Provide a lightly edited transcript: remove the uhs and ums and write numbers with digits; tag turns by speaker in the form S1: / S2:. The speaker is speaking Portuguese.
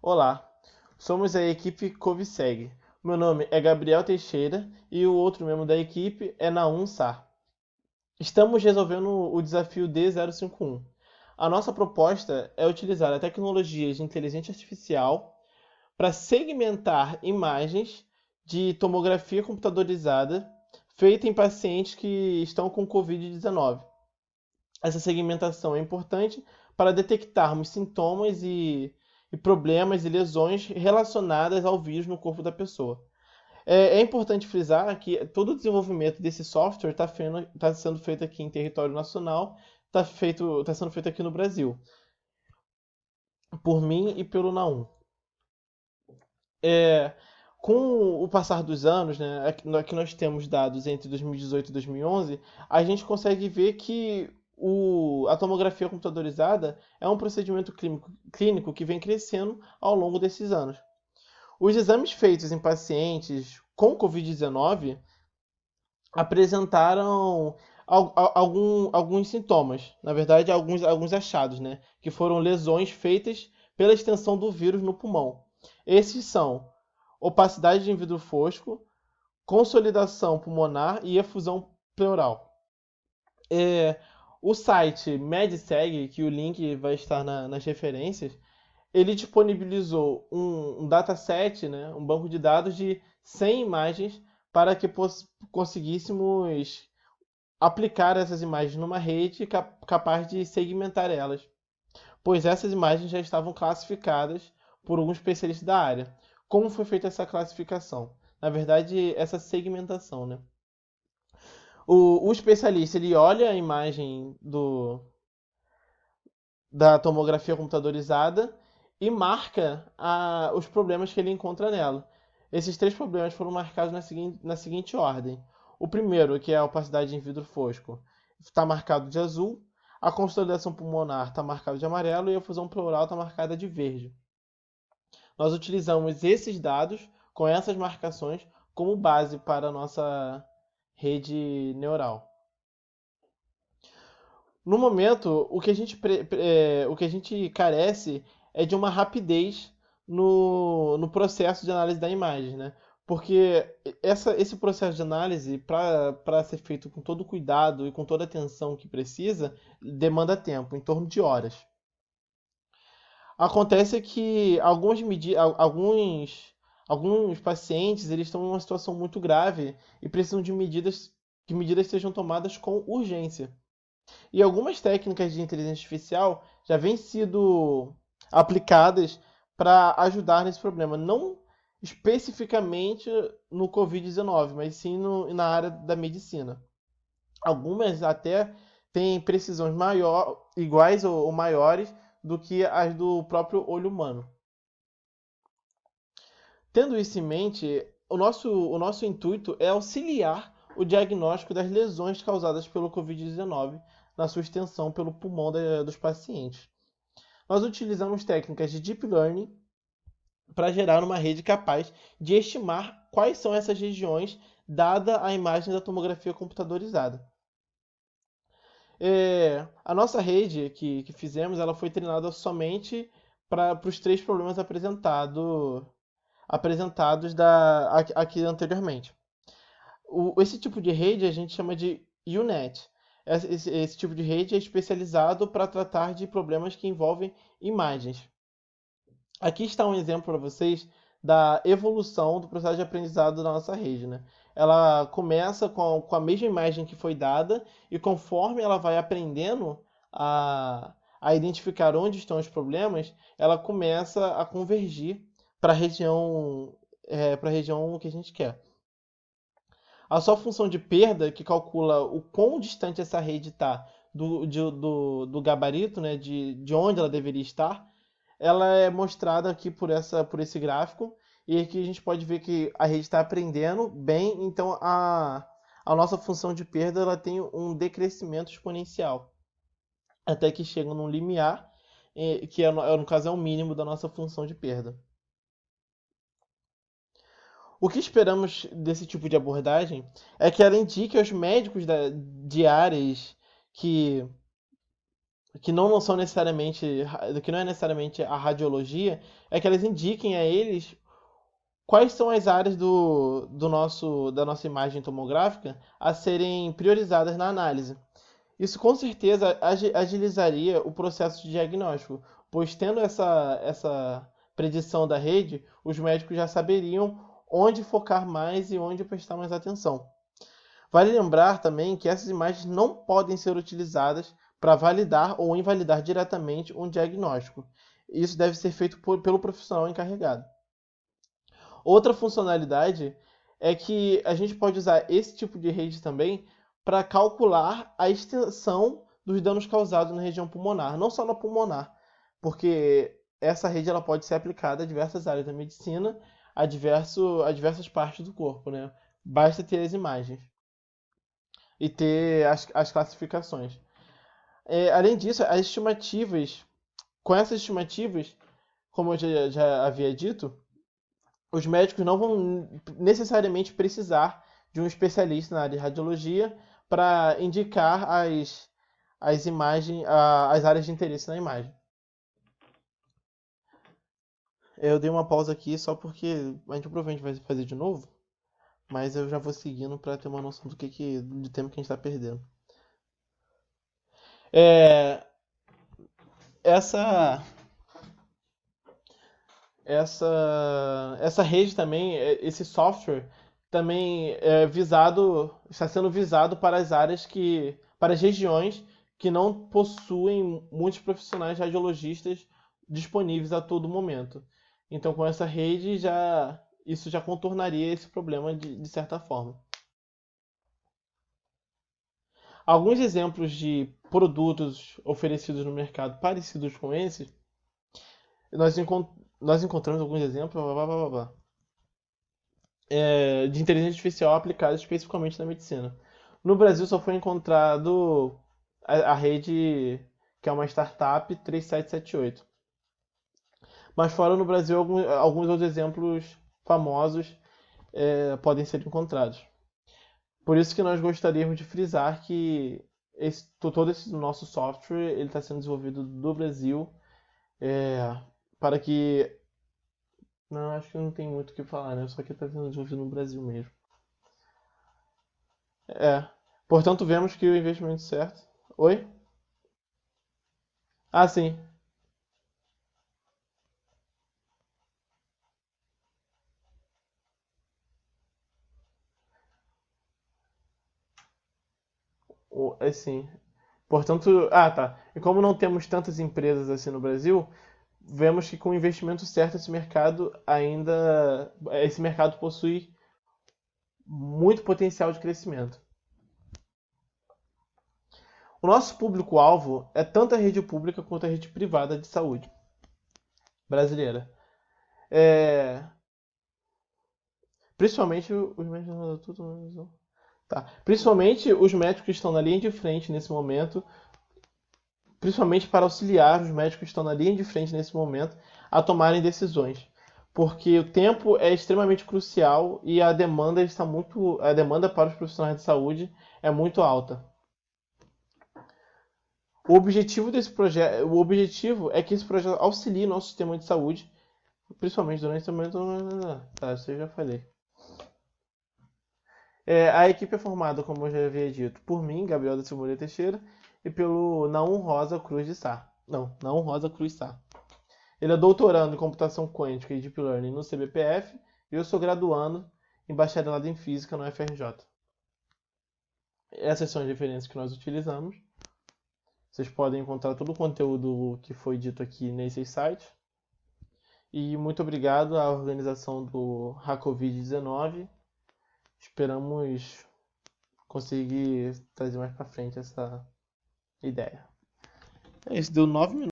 S1: Olá, somos a equipe Coviseg. Meu nome é Gabriel Teixeira e o outro membro da equipe é Naum Sar. Estamos resolvendo o desafio D051. A nossa proposta é utilizar a tecnologia de inteligência artificial para segmentar imagens de tomografia computadorizada feita em pacientes que estão com Covid-19. Essa segmentação é importante para detectarmos sintomas e problemas e lesões relacionadas ao vírus no corpo da pessoa. É importante frisar que todo o desenvolvimento desse software está sendo feito aqui em território nacional, está sendo feito aqui no Brasil, por mim e pelo Naum. É, com o passar dos anos, né, aqui nós temos dados entre 2018 e 2011, a gente consegue ver que a tomografia computadorizada é um procedimento clínico que vem crescendo ao longo desses anos. Os exames feitos em pacientes com Covid-19 apresentaram alguns sintomas, na verdade, alguns achados, né? Que foram lesões feitas pela extensão do vírus no pulmão. Esses são opacidade de vidro fosco, consolidação pulmonar e efusão pleural. O site MedSeg, que o link vai estar nas referências, ele disponibilizou um dataset, né, um banco de dados de 100 imagens para que conseguíssemos aplicar essas imagens numa rede capaz de segmentar elas, pois essas imagens já estavam classificadas por um especialista da área. Como foi feita essa classificação? Na verdade, essa segmentação, né? O especialista ele olha a imagem da tomografia computadorizada e marca os problemas que ele encontra nela. Esses três problemas foram marcados na seguinte ordem. O primeiro, que é a opacidade em vidro fosco, está marcado de azul, a consolidação pulmonar está marcada de amarelo e a fusão pleural está marcada de verde. Nós utilizamos esses dados com essas marcações como base para a nossa rede neural. No momento, o que a gente carece é de uma rapidez no processo de análise da imagem, né? Porque esse processo de análise, para ser feito com todo cuidado e com toda a atenção que precisa, demanda tempo, em torno de horas. Acontece que alguns pacientes eles estão em uma situação muito grave e precisam de que medidas sejam tomadas com urgência. E algumas técnicas de inteligência artificial já vêm sido aplicadas para ajudar nesse problema, não especificamente no Covid-19, mas sim na área da medicina. Algumas até têm precisões iguais ou maiores do que as do próprio olho humano. Tendo isso em mente, o nosso intuito é auxiliar o diagnóstico das lesões causadas pelo Covid-19 na sua extensão pelo pulmão dos pacientes. Nós utilizamos técnicas de Deep Learning para gerar uma rede capaz de estimar quais são essas regiões, dada a imagem da tomografia computadorizada. A nossa rede que fizemos, ela foi treinada somente para os três problemas apresentados aqui anteriormente. Esse tipo de rede a gente chama de UNet. Esse tipo de rede é especializado para tratar de problemas que envolvem imagens. Aqui está um exemplo para vocês da evolução do processo de aprendizado da nossa rede, né? Ela começa com a mesma imagem que foi dada e conforme ela vai aprendendo a identificar onde estão os problemas, ela começa a convergir para a região que a gente quer. A sua função de perda, que calcula o quão distante essa rede está do gabarito, né, de onde ela deveria estar, ela é mostrada aqui por esse gráfico. E aqui a gente pode ver que a rede está aprendendo bem, então a nossa função de perda ela tem um decrescimento exponencial, até que chega num limiar, que no caso é o mínimo da nossa função de perda. O que esperamos desse tipo de abordagem é que ela indique aos médicos de áreas que que não são necessariamente, que não é necessariamente a radiologia, é que elas indiquem a eles quais são as áreas da nossa imagem tomográfica a serem priorizadas na análise. Isso com certeza agilizaria o processo de diagnóstico, pois tendo essa predição da rede, os médicos já saberiam onde focar mais e onde prestar mais atenção. Vale lembrar também que essas imagens não podem ser utilizadas para validar ou invalidar diretamente um diagnóstico. Isso deve ser feito pelo profissional encarregado. Outra funcionalidade é que a gente pode usar esse tipo de rede também para calcular a extensão dos danos causados na região pulmonar, não só na pulmonar, porque essa rede ela pode ser aplicada a diversas áreas da medicina, a diversas partes do corpo, né? Basta ter as imagens e ter as classificações. Além disso, com essas estimativas, como eu já havia dito, os médicos não vão necessariamente precisar de um especialista na área de radiologia para indicar as imagens, as áreas de interesse na imagem. Eu dei uma pausa aqui só porque a gente provavelmente vai fazer de novo, mas eu já vou seguindo para ter uma noção do tempo que a gente está perdendo. É, essa essa rede também, esse software também está sendo visado para as para as regiões que não possuem muitos profissionais radiologistas disponíveis a todo momento. Então, com essa rede isso já contornaria esse problema de certa forma. Alguns exemplos de produtos oferecidos no mercado parecidos com esses, nós, encon- nós encontramos alguns exemplos, blá, blá, blá, blá, blá. De inteligência artificial aplicada especificamente na medicina. No Brasil só foi encontrado a rede, que é uma startup, 3778. Mas fora no Brasil, alguns outros exemplos famosos podem ser encontrados. Por isso que nós gostaríamos de frisar que todo esse nosso software ele está sendo desenvolvido no Brasil é, para que... Não, acho que não tem muito o que falar, né? Só que está sendo desenvolvido no Brasil mesmo. É. Portanto, vemos que o investimento certo. Oi? Ah, sim. É sim. Portanto, tá. E como não temos tantas empresas assim no Brasil, vemos que com o investimento certo esse mercado possui muito potencial de crescimento. O nosso público-alvo é tanto a rede pública quanto a rede privada de saúde brasileira. É, principalmente os médicos. Tá. Principalmente os médicos que estão na linha de frente nesse momento, principalmente para auxiliar os médicos que estão na linha de frente nesse momento a tomarem decisões. Porque o tempo é extremamente crucial e a demanda para os profissionais de saúde é muito alta. O objetivo é que esse projeto auxilie nosso sistema de saúde, principalmente durante esse momento. Tá, isso eu já falei. A equipe é formada, como eu já havia dito, por mim, Gabriel da Silveira Teixeira, e pelo Naum Rosa Cruz de Sá. Não, Naum Rosa Cruz Sá. Ele é doutorando em computação quântica e deep learning no CBPF e eu sou graduando em bacharelado em física no FRJ. Essas são as referências que nós utilizamos. Vocês podem encontrar todo o conteúdo que foi dito aqui nesses sites. E muito obrigado à organização do Hacovid-19. Esperamos conseguir trazer mais para frente essa ideia. É isso, deu 9 minutos.